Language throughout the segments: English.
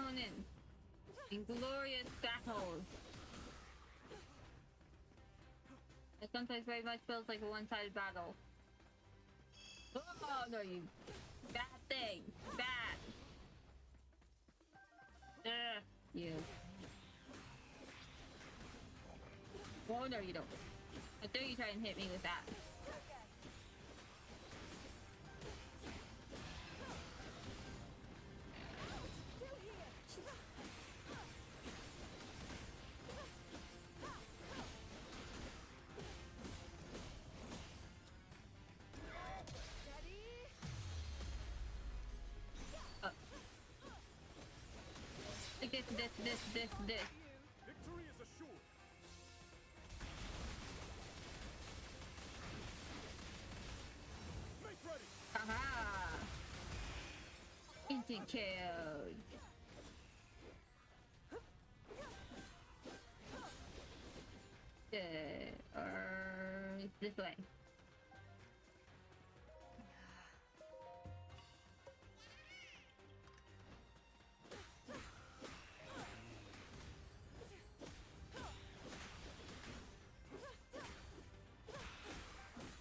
opponent in glorious battle. It sometimes very much feels like a one-sided battle. Oh no, you bad thing! Bad! Ugh, you. Oh no, you don't. I dare you try and hit me with that. Like this. Victory is assured. Make ready. Haha! Instant kill. This way.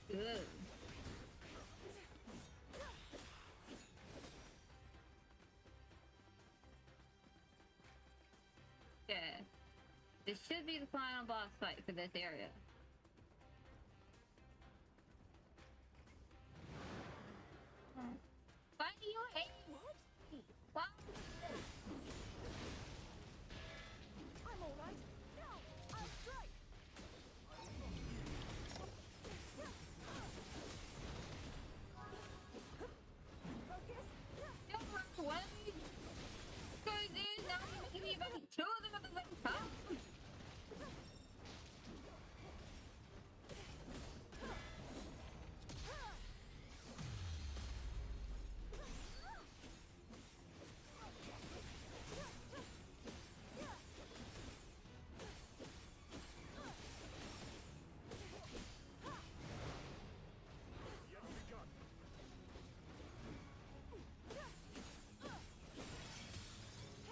Good. Yeah. This should be the final boss fight for this area. Why do you hate me? Why? I'm all right. Now I'll strike. Focus. Don't run away! Because there's not even me about two of them at the same time!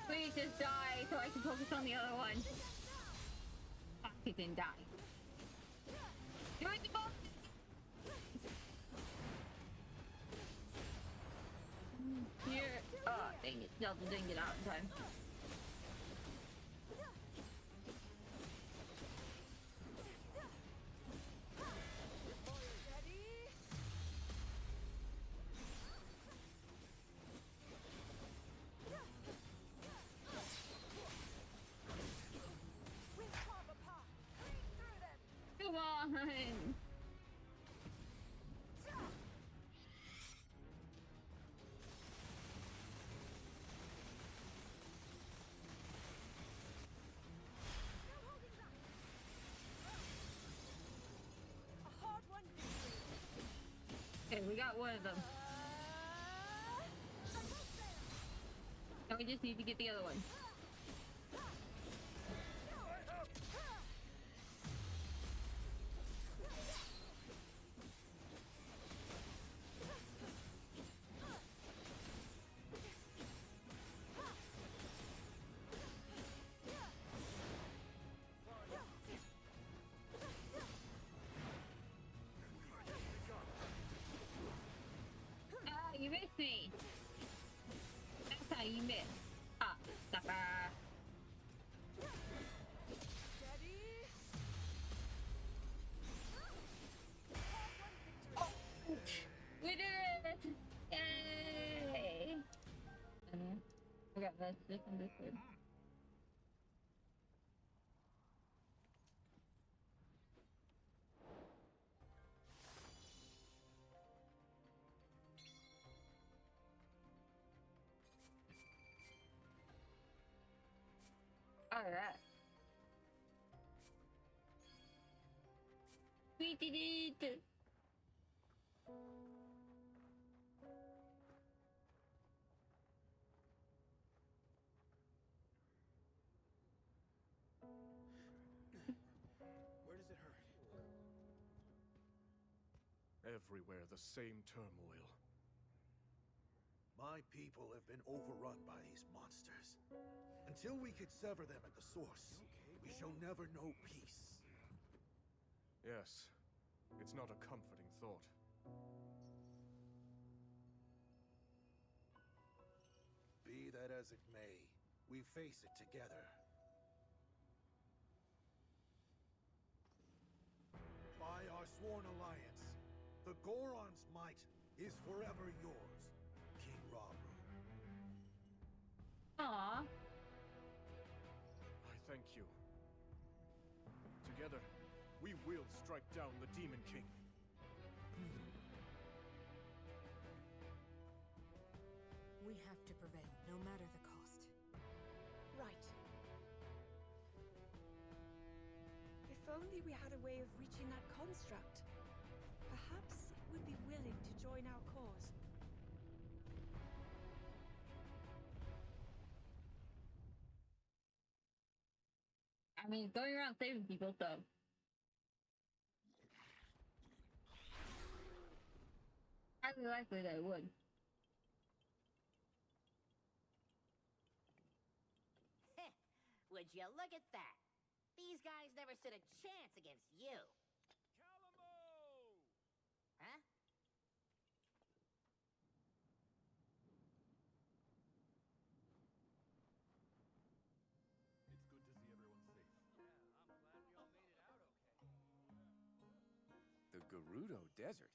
Please just die so I can focus on the other one. Fuck, he didn't die. You're at the boat! Here. Oh, dang it. Zelda didn't get out in time. Come on! Okay, we got one of them. Now we just need to get the other one. You missed me. That's how you miss. Ah, sucker. Oh, we did it! Yay! I got this and this one. Alright. We did it! Where does it hurt? Everywhere the same turmoil. My people have been overrun by these monsters. Until we could sever them at the source, we shall never know peace. Yes, it's not a comforting thought. Be that as it may, we face it together. By our sworn alliance, the Goron's might is forever yours, King Rauru. Aw. I thank you. Together, we will strike down the Demon King. We have to prevail, no matter the cost. Right. If only we had a way of reaching that construct. Perhaps it would be willing to join our cause. I mean, going around saving people, so. Highly likely that it would. Would you look at that? These guys never stood a chance against you. Huh? It's good to see everyone safe. The Gerudo Desert.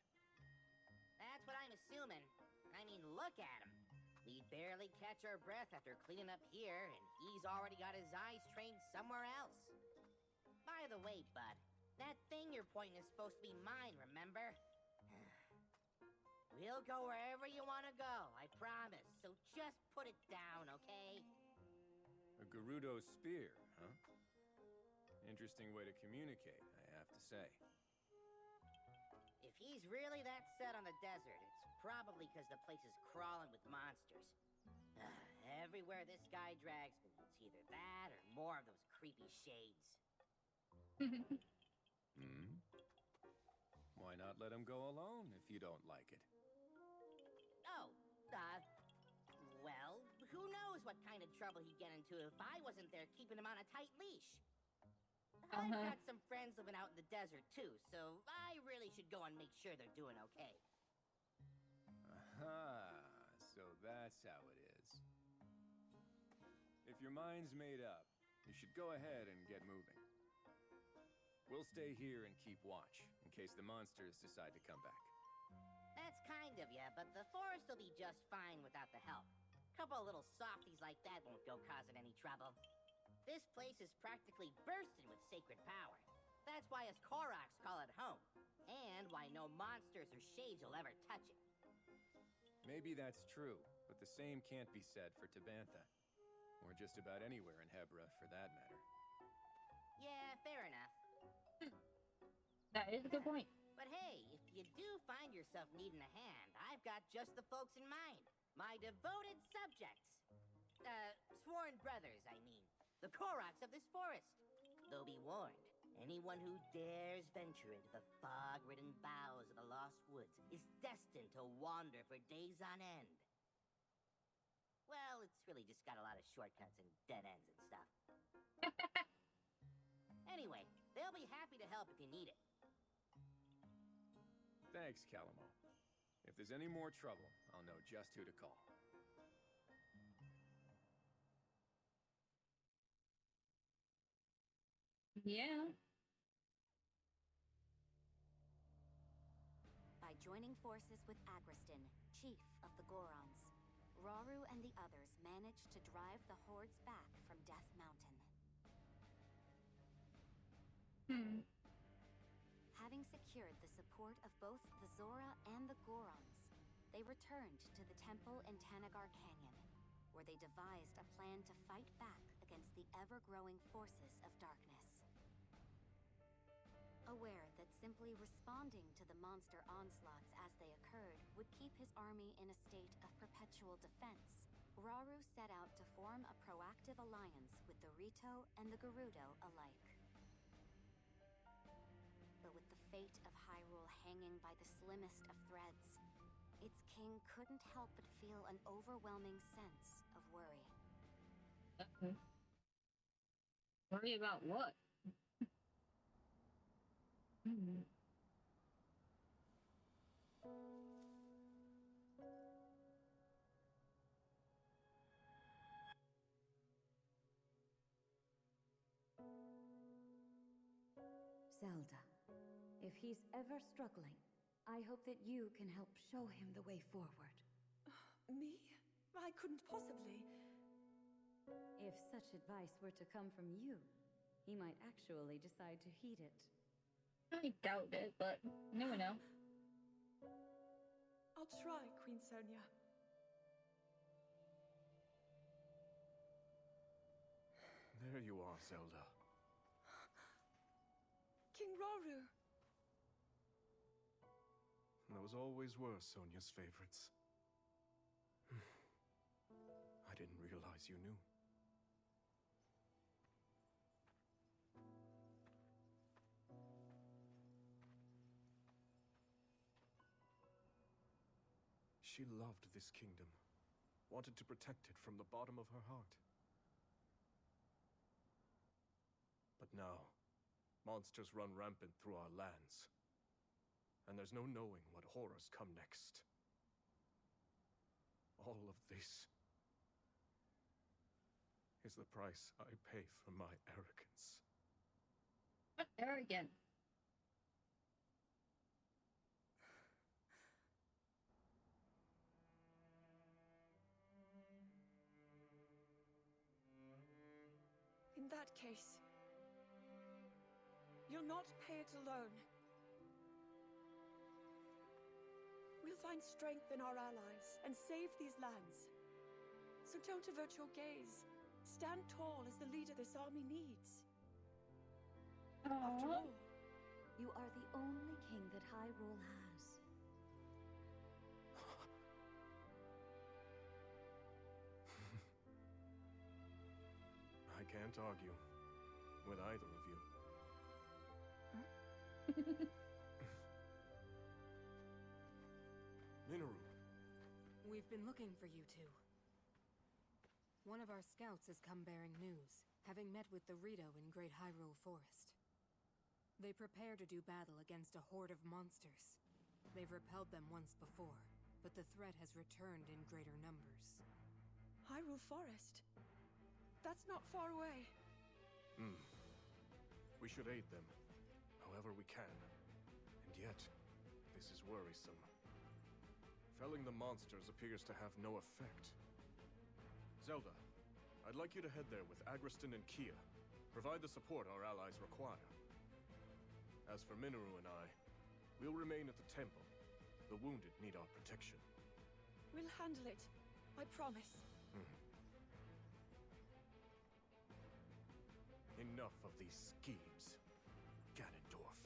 That's what I'm assuming. I mean, look at him. We barely catch our breath after cleaning up here, and he's already got his eyes trained somewhere else. By the way, bud, that thing you're pointing is supposed to be mine, remember? We'll go wherever you want to go, I promise. So just put it down, okay? A Gerudo spear, huh? Interesting way to communicate, I have to say. If he's really that set on the desert, it's probably because the place is crawling with monsters. Everywhere this guy drags me, it's either that or more of those creepy shades. Why not let him go alone if you don't like it? Oh, well, who knows what kind of trouble he'd get into if I wasn't there keeping him on a tight leash. I've got some friends living out in the desert, too, so I really should go and make sure they're doing okay. Aha, so that's how it is. If your mind's made up, you should go ahead and get moving. We'll stay here and keep watch, in case the monsters decide to come back. That's kind of you, but the forest will be just fine without the help. Couple of little softies like that won't go causing any trouble. This place is practically bursting with sacred power. That's why us Koroks call it home, and why no monsters or shades will ever touch it. Maybe that's true, but the same can't be said for Tabantha. Or just about anywhere in Hebra, for that matter. Yeah, fair enough. That is a good point. But hey, if you do find yourself needing a hand, I've got just the folks in mind. My devoted subjects. Sworn brothers, I mean. The Koroks of this forest. Though be warned, anyone who dares venture into the fog-ridden boughs of the Lost Woods is destined to wander for days on end. Well, it's really just got a lot of shortcuts and dead ends and stuff. Anyway, they'll be happy to help if you need it. Thanks, Calamo. If there's any more trouble, I'll know just who to call. Yeah. By joining forces with Agriston, chief of the Gorons, Rauru and the others managed to drive the hordes back from Death Mountain. Having secured the support of both the Zora and the Gorons, they returned to the temple in Tanagar Canyon, where they devised a plan to fight back against the ever-growing forces of darkness. Aware that simply responding to the monster onslaughts as they occurred would keep his army in a state of perpetual defense, Rauru set out to form a proactive alliance with the Rito and the Gerudo alike. But with the fate of Hyrule hanging by the slimmest of threads, its king couldn't help but feel an overwhelming sense of worry. Worry about what? Hmm. Zelda, if he's ever struggling, I hope that you can help show him the way forward. Me? I couldn't possibly. If such advice were to come from you, he might actually decide to heed it. I doubt it, but you never know. I'll try, Queen Sonia. There you are, Zelda. King Rauru! Those always were Sonia's favorites. I didn't realize you knew. She loved this kingdom, wanted to protect it from the bottom of her heart. But now, monsters run rampant through our lands, and there's no knowing what horrors come next. All of this is the price I pay for my arrogance. What arrogant? In that case, you'll not pay it alone. We'll find strength in our allies and save these lands. So don't avert your gaze. Stand tall as the leader this army needs. After all, You are the only king that Hyrule has. I can't argue with either of you. Minoru, We've been looking for you two. One of our scouts has come bearing news, having met with the Rito in Great Hyrule Forest. They prepare to do battle against a horde of monsters. They've repelled them once before, but the threat has returned in greater numbers. Hyrule Forest. That's not far away. we should aid them, however we can. And yet, this is worrisome. Felling the monsters appears to have no effect. Zelda, I'd like you to head there with Agriston and Kia. Provide the support our allies require. As for Minoru and I, we'll remain at the temple. The wounded need our protection. We'll handle it. I promise. Enough of these schemes, Ganondorf.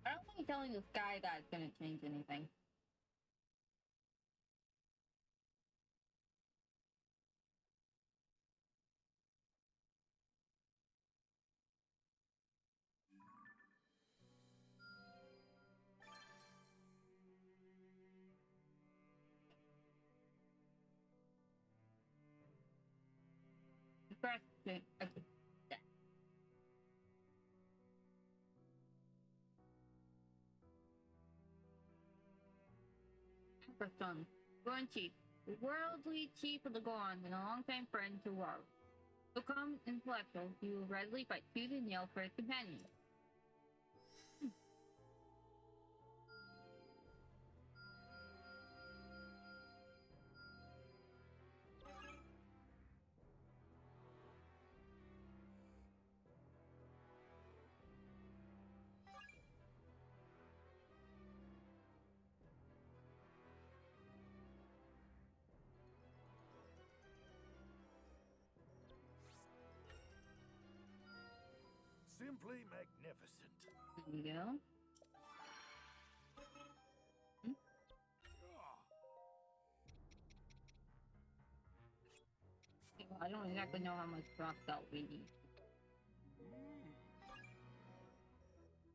I don't think telling this guy that's gonna change anything. Person, Goron Chief, the worldly chief of the Goron and a longtime friend to Rauru. So calm and intellectual, he will readily fight tooth and nail for his companion. Simply magnificent. There you go. I don't exactly know how much drop out we need.